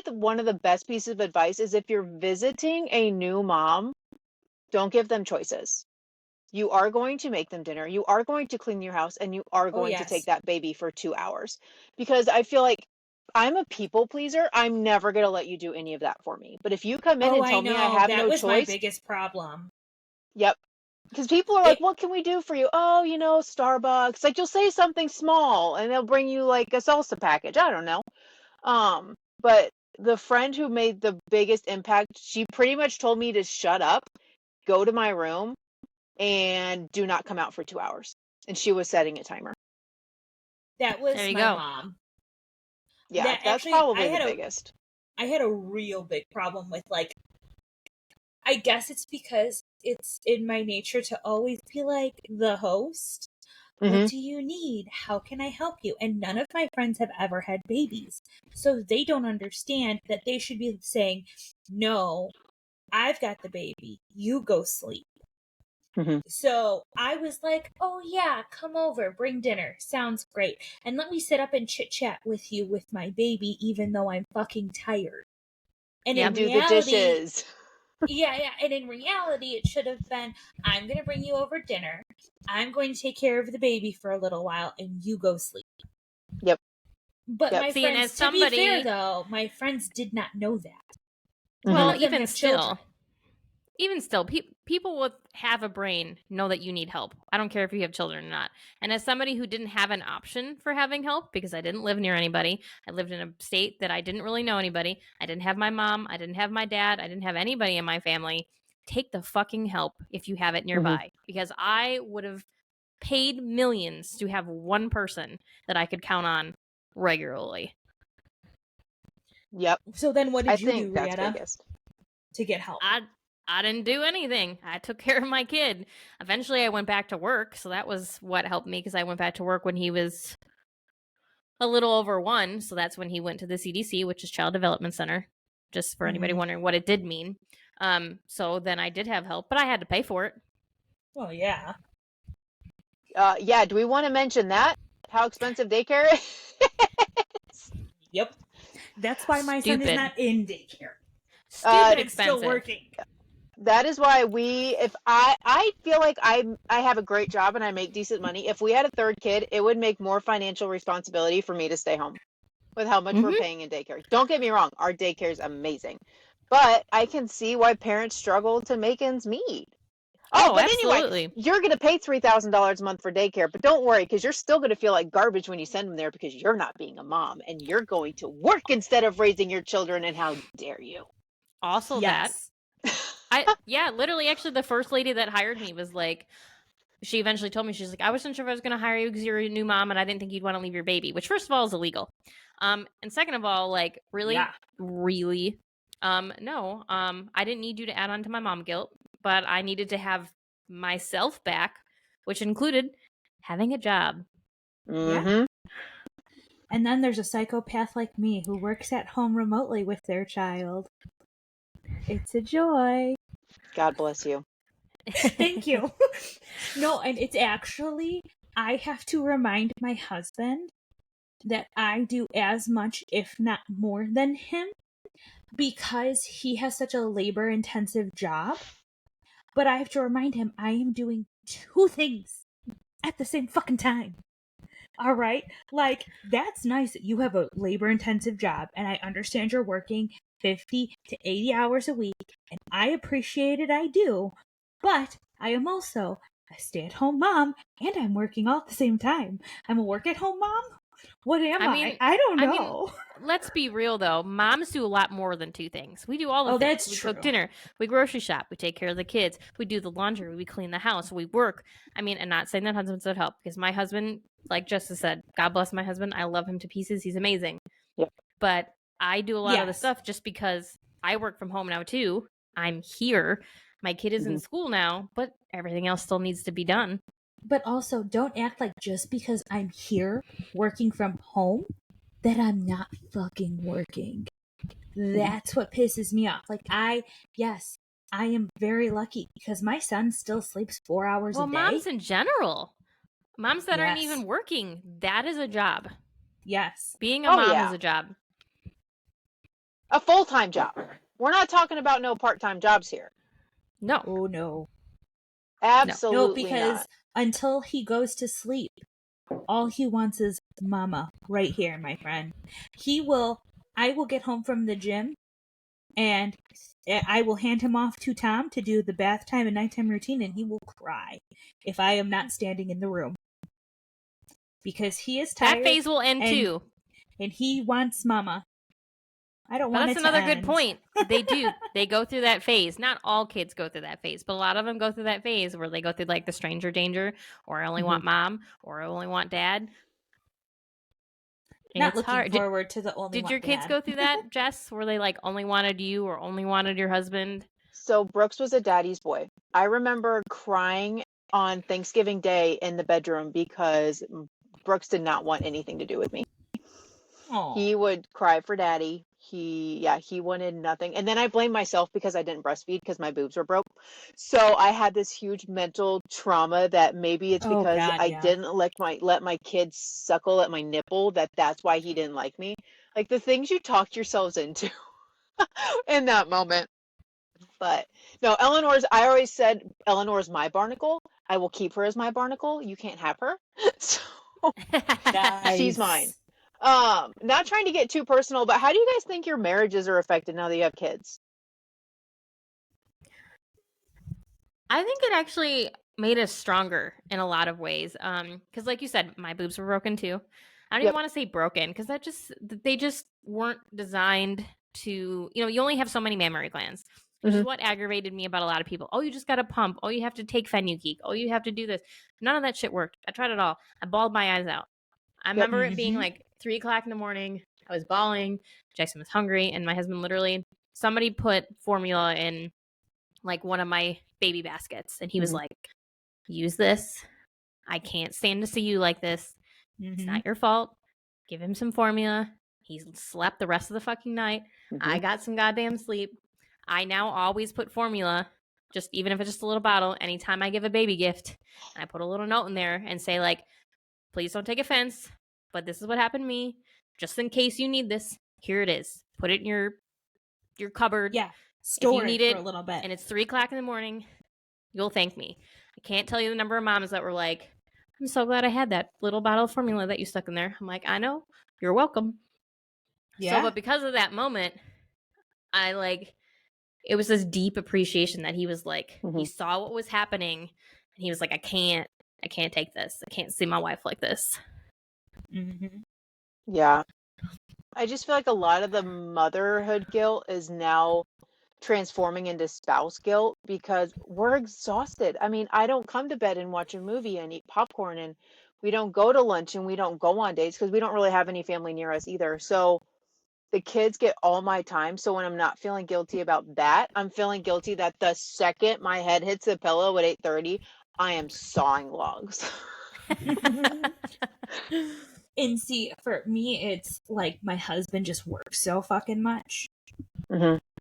one of the best pieces of advice is, if you're visiting a new mom, don't give them choices. You are going to make them dinner. You are going to clean your house, and you are going to take that baby for 2 hours. Because I feel like I'm a people pleaser. I'm never going to let you do any of that for me. But if you come in and tell me I have no choice. That was my biggest problem. Yep. Because people are like, what can we do for you? Oh, Starbucks. Like, you'll say something small and they'll bring you like a salsa package. I don't know. But the friend who made the biggest impact, she pretty much told me to shut up, go to my room, and do not come out for 2 hours. And she was setting a timer. That was my mom. Yeah, that's probably the biggest. I had a real big problem with, like, I guess it's because it's in my nature to always be like the host. Mm-hmm. What do you need? How can I help you? And none of my friends have ever had babies. So they don't understand that they should be saying, no, I've got the baby. You go sleep. Mm-hmm. So I was like, oh yeah, come over, bring dinner. Sounds great. And let me sit up and chit chat with you with my baby, even though I'm fucking tired. And in do reality, the dishes. Yeah. And in reality, it should have been, I'm going to bring you over dinner. I'm going to take care of the baby for a little while, and you go sleep. Yep. But my friends, to be fair, though, my friends did not know that. Well, even still. even still, people with have a brain know that you need help. I don't care if you have children or not. And as somebody who didn't have an option for having help because I didn't live near anybody, I lived in a state that I didn't really know anybody. I didn't have my mom. I didn't have my dad. I didn't have anybody in my family. Take the fucking help if you have it nearby, because I would have paid millions to have one person that I could count on regularly. Yep. So then what did I you think do, that's Rihanna, biggest. to get help? I didn't do anything. I took care of my kid. Eventually, I went back to work, so that was what helped me, because I went back to work when he was a little over 1. So that's when he went to the CDC, which is Child Development Center, just for anybody wondering what it did mean. So then I did have help, but I had to pay for it. Well, yeah. Yeah, do we want to mention that? How expensive daycare is? Yep. That's why my son is Stupid. not in daycare. Stupid It's still expensive. working. That is why I feel like I have a great job and I make decent money. If we had a third kid, it would make more financial responsibility for me to stay home with how much we're paying in daycare. Don't get me wrong, our daycare is amazing. But I can see why parents struggle to make ends meet. But absolutely. Anyway, you're going to pay $3,000 a month for daycare, but don't worry, because you're still going to feel like garbage when you send them there because you're not being a mom and you're going to work instead of raising your children, and how dare you? Also Yes. literally, actually, the first lady that hired me was like, she eventually told me, she's like, I wasn't sure if I was going to hire you because you're a new mom and I didn't think you'd want to leave your baby, which first of all is illegal. And second of all, like, really? No, I didn't need you to add on to my mom guilt, but I needed to have myself back, which included having a job. Yeah. And then there's a psychopath like me who works at home remotely with their child. It's a joy. God bless you. Thank you. No, and it's actually, I have to remind my husband that I do as much, if not more, than him, because he has such a labor-intensive job. But I have to remind him I am doing 2 things at the same fucking time. All right? Like, that's nice that you have a labor-intensive job, and I understand you're working 50 to 80 hours a week, and I appreciate it, I do. But I am also a stay-at-home mom, and I'm working all at the same time. I'm a work-at-home mom? What am I? I don't know. Let's be real, though. Moms do a lot more than 2 things. We do all the things. That's true. We cook dinner. We grocery shop. We take care of the kids. We do the laundry. We clean the house. We work. I mean, and not saying that husbands don't help, because my husband, like Jess said, God bless my husband. I love him to pieces. He's amazing. Yep. But I do a lot of the stuff just because I work from home now, too. I'm here. My kid is in school now, but everything else still needs to be done. But also, don't act like just because I'm here working from home that I'm not fucking working. That's what pisses me off. Like, I am very lucky because my son still sleeps 4 hours a day. Well, moms in general. Moms that aren't even working, that is a job. Yes. Being a mom is a job. A full-time job. We're not talking about no part-time jobs here. No. Oh, no. Absolutely no, because not. Until he goes to sleep, all he wants is mama right here, my friend. I will get home from the gym and I will hand him off to Tom to do the bath time and nighttime routine, and he will cry if I am not standing in the room. Because he is tired. That phase will end too. And he wants mama. I don't want it to end. That's another good point. They do. They go through that phase. Not all kids go through that phase, but a lot of them go through that phase where they go through like the stranger danger, or I only want mom, or I only want dad. Not looking forward to the only. Did your kids go through that, Jess? Where they like only wanted you or only wanted your husband? So Brooks was a daddy's boy. I remember crying on Thanksgiving Day in the bedroom because Brooks did not want anything to do with me. Aww. He would cry for daddy. He wanted nothing. And then I blamed myself because I didn't breastfeed because my boobs were broke. So I had this huge mental trauma that maybe it's because I didn't let my kids suckle at my nipple, that's why he didn't like me. Like the things you talked yourselves into in that moment. But no, I always said Eleanor's my barnacle. I will keep her as my barnacle. You can't have her. So nice. She's mine. Not trying to get too personal, but how do you guys think your marriages are affected now that you have kids? I think it actually made us stronger in a lot of ways. Because like you said, my boobs were broken too. I don't even Yep. want to say broken because they just weren't designed to. You only have so many mammary glands, which is what aggravated me about a lot of people. Oh, you just got to pump. Oh, you have to take Fenukeek. Oh, you have to do this. None of that shit worked. I tried it all. I bawled my eyes out. I remember it being like 3:00 in the morning. I was bawling. Jackson was hungry, and my husband literally somebody put formula in like one of my baby baskets, and he was like, use this. I can't stand to see you like this. It's not your fault. Give him some formula. He slept the rest of the fucking night. I got some goddamn sleep. I now always put formula, just even if it's just a little bottle, anytime I give a baby gift. And I put a little note in there and say, like, please don't take offense, but this is what happened to me. Just in case you need this, here it is. Put it in your cupboard. Yeah. Store if you need it it for a little bit. and it's 3:00 in the morning, you'll thank me. I can't tell you the number of moms that were like, I'm so glad I had that little bottle of formula that you stuck in there. I'm like, I know. You're welcome. Yeah. So, but because of that moment, it was this deep appreciation that he was like, he saw what was happening and he was like, I can't take this. I can't see my wife like this. Yeah. I just feel like a lot of the motherhood guilt is now transforming into spouse guilt because we're exhausted. I mean, I don't come to bed and watch a movie and eat popcorn, and we don't go to lunch and we don't go on dates because we don't really have any family near us either. So the kids get all my time. So when I'm not feeling guilty about that, I'm feeling guilty that the second my head hits the pillow at 8:30, I am sawing logs. And see, for me, it's like my husband just works so fucking much.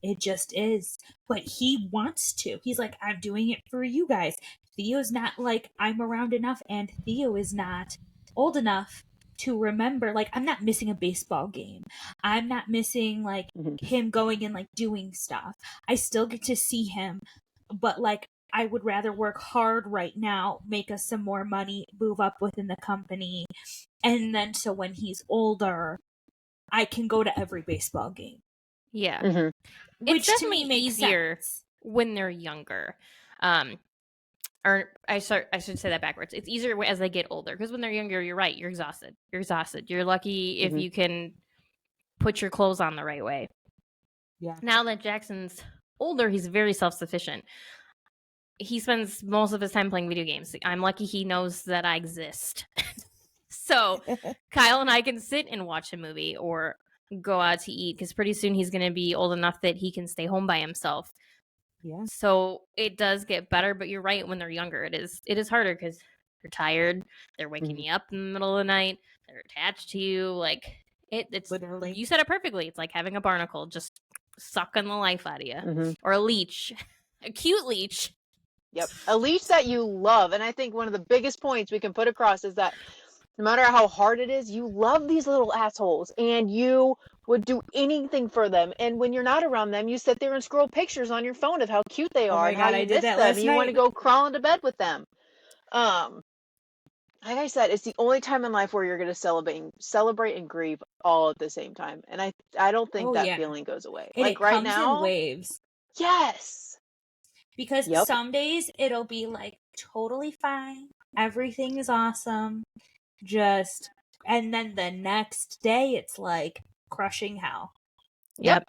It just is. But he wants to. He's like, I'm doing it for you guys. Theo's not like, I'm around enough, and Theo is not old enough to remember. Like, I'm not missing a baseball game. I'm not missing, like, him going and, like, doing stuff. I still get to see him. But, like, I would rather work hard right now, make us some more money, move up within the company. And then so when he's older, I can go to every baseball game. Yeah. Which it's definitely to me makes easier sense. when they're younger. Or I should say that backwards. It's easier as they get older because when they're younger, you're right. You're exhausted. You're lucky if you can put your clothes on the right way. Yeah. Now that Jackson's older, he's very self-sufficient. He spends most of his time playing video games. I'm lucky he knows that I exist. So Kyle and I can sit and watch a movie or go out to eat because pretty soon he's going to be old enough that he can stay home by himself. Yeah. So it does get better, but you're right. When they're younger, it is harder because you're tired. They're waking you up in the middle of the night. They're attached to you. Like it's literally. You said it perfectly. It's like having a barnacle just sucking the life out of you, or a leech, a cute leech. Yep, a leech that you love. And I think one of the biggest points we can put across is that no matter how hard it is, you love these little assholes and you would do anything for them. And when you're not around them, you sit there and scroll pictures on your phone of how cute they are and how you miss them and you want to go crawl into bed with them. Like I said, it's the only time in life where you're going to celebrate and grieve all at the same time. And I don't think feeling goes away. And like it right comes now, in waves. Yes. Because some days it'll be like totally fine. Everything is awesome. And then the next day it's like crushing hell. Yep.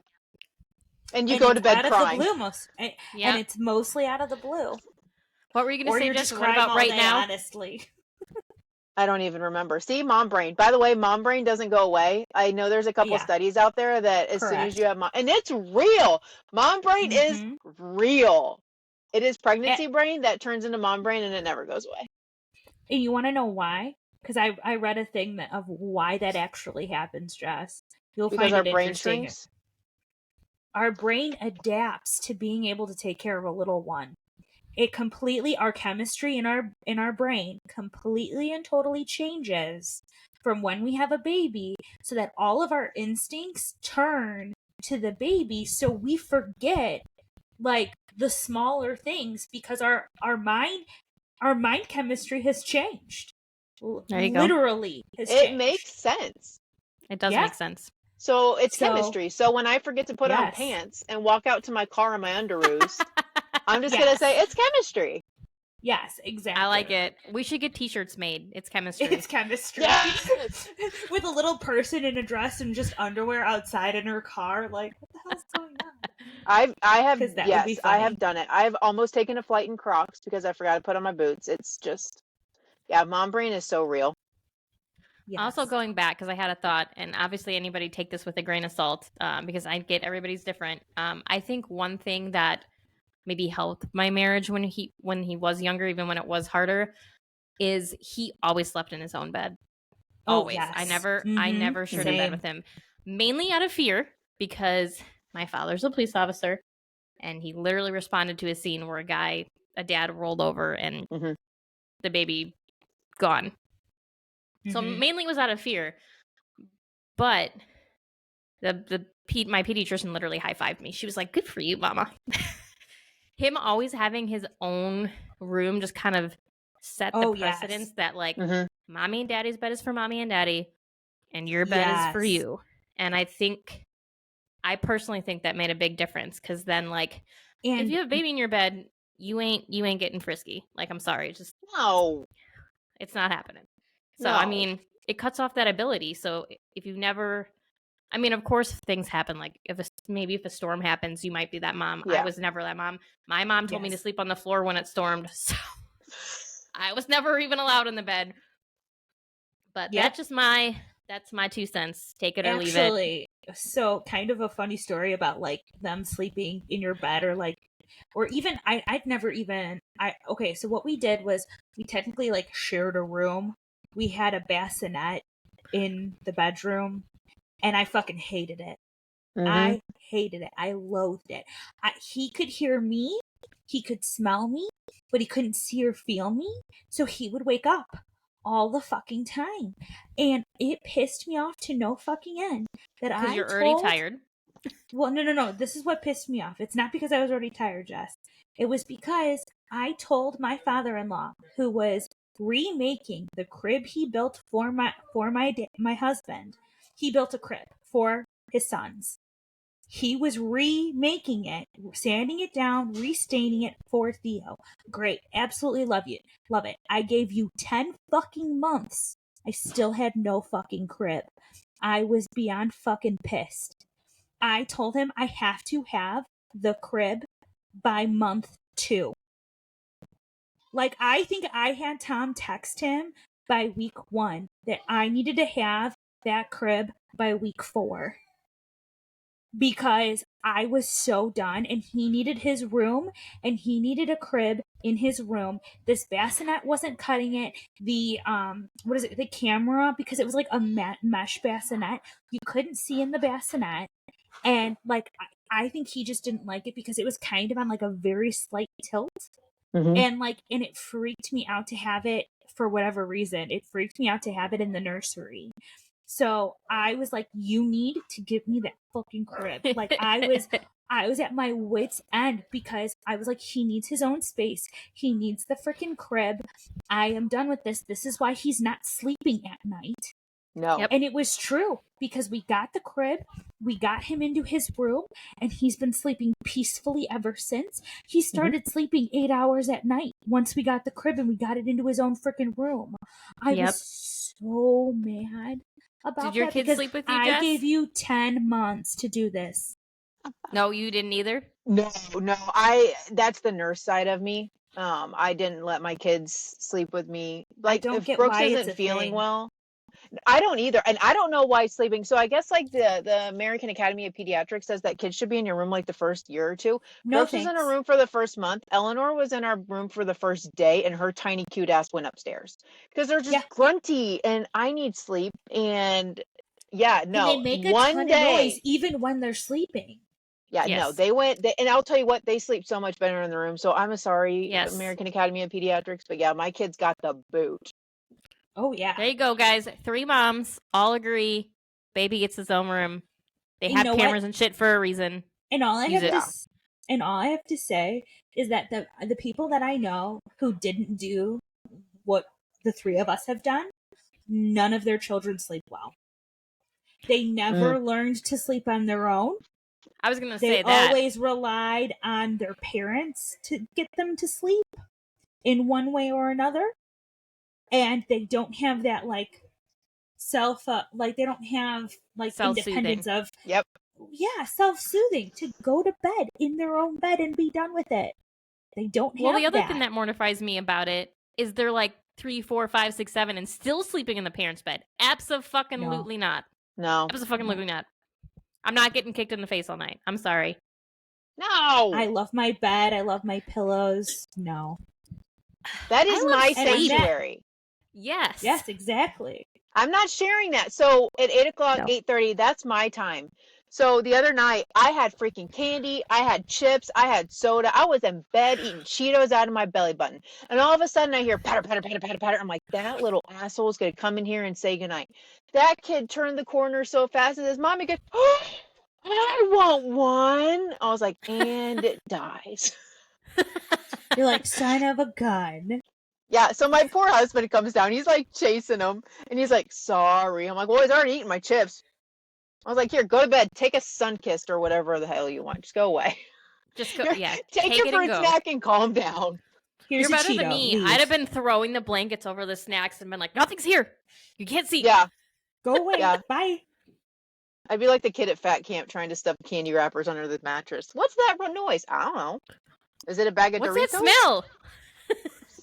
And you go to bed out crying. Of the blue and it's mostly out of the blue. What were you going to say, Jess? What about right day, now? Honestly. I don't even remember. See, mom brain. By the way, mom brain doesn't go away. I know there's a couple studies out there that as soon as you have and it's real. Mom brain is real. It is pregnancy brain that turns into mom brain and it never goes away. And you want to know why? Because I read a thing of why that actually happens, Jess. You'll find it interesting. Our brain adapts to being able to take care of a little one. It completely, our chemistry in our brain completely and totally changes from when we have a baby, so that all of our instincts turn to the baby, so we forget like the smaller things because our mind chemistry has changed. There you go. It makes sense. It does make sense. So it's chemistry. So when I forget to put on pants and walk out to my car in my underoos, I'm just gonna say it's chemistry. Yes, exactly. I like it. We should get T-shirts made. It's chemistry. It's chemistry. Yes! With a little person in a dress and just underwear outside in her car. Like, what the hell's going on? I have 'Cause that would be yes, I have funny. done it. I've almost taken a flight in Crocs because I forgot to put on my boots. It's just, yeah, mom brain is so real. Yes. Also, going back, because I had a thought, and obviously anybody take this with a grain of salt, because I get everybody's different. I think one thing that maybe helped my marriage when he was younger, even when it was harder, is he always slept in his own bed. Oh, Always. yes. I never shared a bed Same. with him. Mainly out of fear, because my father's a police officer, and he literally responded to a scene where a dad rolled over and the baby gone. So mainly it was out of fear. But my pediatrician literally high-fived me. She was like, "Good for you, mama." Him always having his own room just kind of set the precedence that, like, mommy and daddy's bed is for mommy and daddy, and your bed is for you. And I personally think that made a big difference, because then, like, if you have a baby in your bed, you ain't getting frisky. Like, I'm sorry, just no, it's not happening. So no. I mean, it cuts off that ability. So if you've never, I mean, of course, things happen. Like, if a storm happens, you might be that mom. Yeah. I was never that mom. My mom told me to sleep on the floor when it stormed, so I was never even allowed in the bed. But that's my 2 cents. Take it or leave it. Actually, so kind of a funny story about, like, them sleeping in your bed, or like, or even I'd never even okay. So what we did was we technically, like, shared a room. We had a bassinet in the bedroom, and I fucking hated it. I hated it. I loathed it. He could hear me, he could smell me, but he couldn't see or feel me. So he would wake up all the fucking time, and it pissed me off to no fucking end. Because you're already tired. Well, no. This is what pissed me off. It's not because I was already tired, Jess. It was because I told my father-in-law, who was remaking the crib he built for my husband. He built a crib for his sons. He was remaking it, sanding it down, restaining it for Theo. Great. Absolutely love it. I gave you 10 fucking months. I still had no fucking crib. I was beyond fucking pissed. I told him I have to have the crib by month 2. Like, I think I had Tom text him by week 1 that I needed to have that crib by week 4. Because I was so done, and he needed his room, and he needed a crib in his room. This bassinet wasn't cutting it. The the camera, because it was like a mesh bassinet, you couldn't see in the bassinet. And, like, I think he just didn't like it because it was kind of on, like, a very slight tilt. And it freaked me out to have it, for whatever reason. It freaked me out to have it in the nursery. So I was like, you need to give me that fucking crib. Like, I was at my wit's end, because I was like, he needs his own space. He needs the freaking crib. I am done with this. This is why he's not sleeping at night. No. Yep. And it was true, because we got the crib, we got him into his room, and he's been sleeping peacefully ever since. He started sleeping 8 hours at night once we got the crib and we got it into his own freaking room. I was so mad about that. Did your kids sleep with you, Jess? I gave you 10 months to do this. No, you didn't either? No. That's the nurse side of me. I didn't let my kids sleep with me. Like, if Brooks isn't feeling well, I don't either. And I don't know why sleeping. So I guess, like, the American Academy of Pediatrics says that kids should be in your room like the first year or two. No, Brooks was in a room for the first month. Eleanor was in our room for the first day, and her tiny cute ass went upstairs because they're just grunty, and I need sleep. And and they make a ton of noise even when they're sleeping. Yeah, no, they went, and I'll tell you what, they sleep so much better in the room. So I'm sorry, American Academy of Pediatrics, but yeah, my kids got the boot. Oh, yeah. There you go, guys. 3 moms all agree. Baby gets his own room. They have cameras and shit for a reason. And all I have to say is that the people that I know who didn't do what the 3 of us have done, none of their children sleep well. They never learned to sleep on their own. I was gonna They say that. always relied on their parents to get them to sleep in one way or another. And they don't have that, like, they don't have, like, Self-soothing. independence of, Yep. self-soothing to go to bed in their own bed and be done with it. They don't have Well, the other that. thing that mortifies me about it is they're like 3, 4, 5, 6, 7 and still sleeping in the parents' bed. Abso-fucking-lutely not. No. Abso-fucking-lutely not. I'm not getting kicked in the face all night. I'm sorry. No. I love my bed. I love my pillows. No. That is I love my sleep. sanctuary. Yes. Yes, exactly. I'm not sharing that. So at 8 o'clock, No. 8:30, that's my time. So the other night, I had freaking candy, I had chips, I had soda. I was in bed eating Cheetos out of my belly button. And all of a sudden, I hear patter, patter, patter, patter, patter. I'm like, that little asshole is going to come in here and say goodnight. That kid turned the corner so fast and says, Mommy goes, oh, I want one. I was like, and it dies. You're like, son of a gun. Yeah, so my poor husband comes down. He's like chasing him. And he's like, sorry. I'm like, well, he's already eaten my chips. I was like, here, go to bed. Take a sun-kissed or whatever the hell you want. Just go away. Just go. Yeah. Take your fruit snack and calm down. Here's You're a better Cheeto. than me. Leave. I'd have been throwing the blankets over the snacks and been like, nothing's here. You can't see. Yeah, Go away. Yeah. Bye. I'd be like the kid at fat camp trying to stuff candy wrappers under the mattress. What's that noise? I don't know. Is it a bag of What's Doritos? that smell?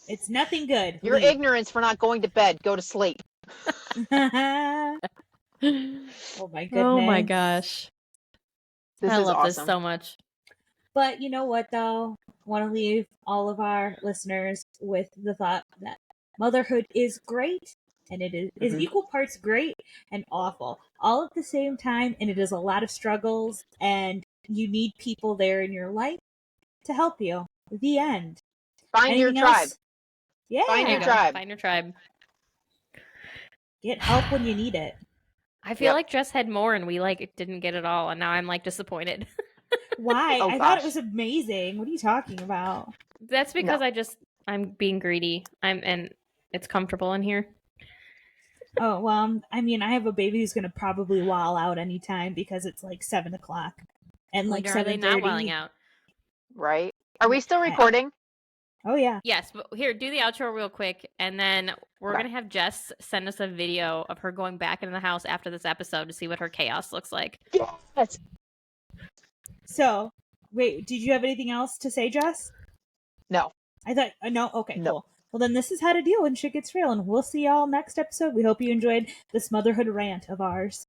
It's nothing good. Your Leave. ignorance for not going to bed. Go to sleep. Oh my goodness. Oh my gosh. This I is love awesome. this so much. But you know what, though? I want to leave all of our listeners with the thought that motherhood is great, and it is equal parts great and awful, all at the same time, and it is a lot of struggles, and you need people there in your life to help you. The end. Find your Anything tribe. else? Yeah. Find There your you go. tribe. Find your tribe. Get help when you need it. I feel like Jess had more and we like didn't get it all, and now I'm like disappointed. Why? Oh, I thought it gosh. was amazing. What are you talking about? That's because No. I'm being greedy. And it's comfortable in here. Oh, well, I mean, I have a baby who's going to probably wall out anytime because it's like 7 o'clock. And like When are they not 7:30. welling out? Right? Are we still recording? Oh, yeah. Yes, but here, do the outro real quick, and then we're Okay. gonna have Jess send us a video of her going back into the house after this episode to see what her chaos looks like. Yes. So, wait, did you have anything else to say, Jess? No. I thought, no? Okay, No. cool. Well, then this is how to deal when shit gets real, and we'll see y'all next episode. We hope you enjoyed this motherhood rant of ours.